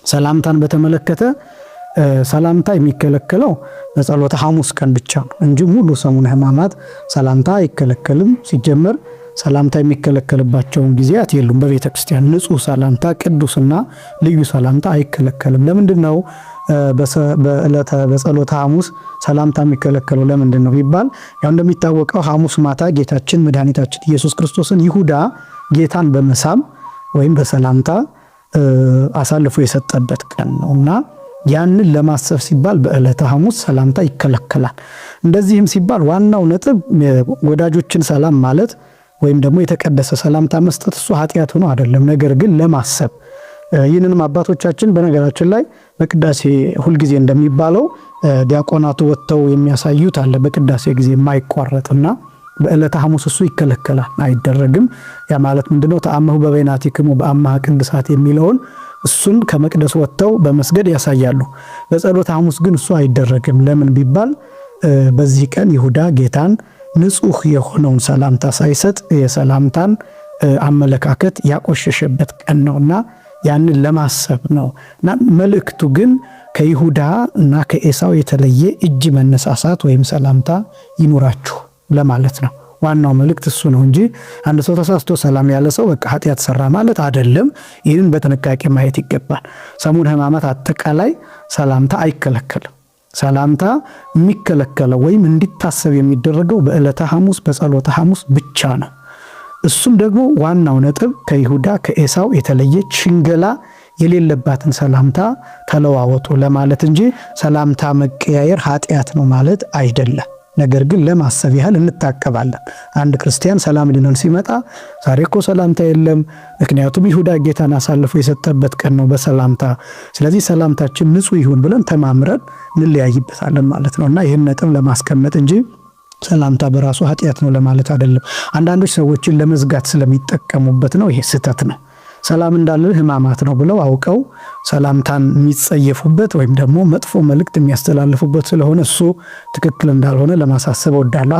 ሰላምታን በተመለከተ ሰላምታ የሚከለከለው በጸሎተ ሐሙስ ቀን ብቻ ነው እንጂ ሙሉ ሰሙነ ሕማማት ሰላምታ አይከለከልም። ሲጀመር ሰላምታ የሚከለከልባቸውን ጊዜያት የሉም። በቤተ ክርስቲያን ንጹህ ሰላምታ፣ ቅዱስና ልዩ ሰላምታ አይከለከልም። ለምንድነው በጸሎተ ሐሙስ ሰላምታ የሚከለከለው ለምንድነው ቢባል ያው እንደሚታወቀው ሐሙስ ማታ ጌታችን መድኃኒታችን ኢየሱስ ክርስቶስን ይሁዳ ጌታን በመሳም ወይም በሰላምታ አሳልፎ የሰጠበት ቀን ነውና ያንን ለማሰብ ሲባል በዕለተ ሐሙስ ሰላምታ ይከለከላል። እንደዚህም ሲባል ዋናው ነጥብ ወዳጆችን ሰላም ማለት ወይም ደግሞ የተቀደሰ ሰላምታ መስጠት እሱ ኃጢአት ሆኖ አይደለም። ነገር ግን ለማሰብ ይህንንም አባቶቻችን በነገራችን ላይ በቅዳሴ ሁሉ ጊዜ እንደሚባለው ዲያቆናቱ ወጥተው የሚያሳዩት አለ በቅዳሴ ጊዜ የማይቋረጥና በዕለተ ሐሙስ እሱ ይከለከላል፣ አይደረግም። ያ ማለት ምንድነው? ተአመሁ በበይናቲክሙ በአማሃ ቅድሳት የሚለውን እሱን ከመቅደስ ወጥተው በመስገድ ያሳያሉ። በጸሎተ ሐሙስ ግን እሱ አይደረግም። ለምን ቢባል በዚህ ቀን ይሁዳ ጌታን ንጹህ የሆነውን ሰላምታ ሳይሰጥ የሰላምታን አመለካከት ያቆሸሸበት ቀን ነውና ያንን ለማሰብ ነውና መልእክቱ ግን ከይሁዳ እና ከኤሳው የተለየ እጅ መነሳሳት ወይም ሰላምታ ይኑራችሁ ለማለት ነው። ዋናው መልእክት እሱ ነው እንጂ አንድ ሰው ተሳስቶ ሰላም ያለ ሰው በቃ ኃጢአት ሰራ ማለት አይደለም። ይህንን በጥንቃቄ ማየት ይገባል። ሰሙነ ሕማማት አጠቃላይ ሰላምታ አይከለከልም። ሰላምታ የሚከለከለው ወይም እንዲታሰብ የሚደረገው በዕለተ ሐሙስ በጸሎተ ሐሙስ ብቻ ነው። እሱም ደግሞ ዋናው ነጥብ ከይሁዳ ከኤሳው የተለየ ሽንገላ የሌለባትን ሰላምታ ተለዋወጡ ለማለት እንጂ ሰላምታ መቀያየር ኃጢአት ነው ማለት አይደለም። ነገር ግን ለማሰብ ያህል እንታቀባለን። አንድ ክርስቲያን ሰላም ሊለን ሲመጣ ዛሬ እኮ ሰላምታ የለም፣ ምክንያቱም ይሁዳ ጌታን አሳልፎ የሰጠበት ቀን ነው በሰላምታ ስለዚህ ሰላምታችን ንጹህ ይሁን ብለን ተማምረን እንለያይበታለን ማለት ነውና ይህን ነጥብ ለማስቀመጥ እንጂ ሰላምታ በራሱ ኃጢአት ነው ለማለት አይደለም። አንዳንዶች ሰዎችን ለመዝጋት ስለሚጠቀሙበት ነው። ይሄ ስህተት ነው። ሰላም እንዳለ ሕማማት ነው ብለው አውቀው ሰላምታን የሚጸየፉበት ወይም ደግሞ መጥፎ መልእክት የሚያስተላልፉበት ስለሆነ እሱ ትክክል እንዳልሆነ ለማሳሰብ እወዳለሁ።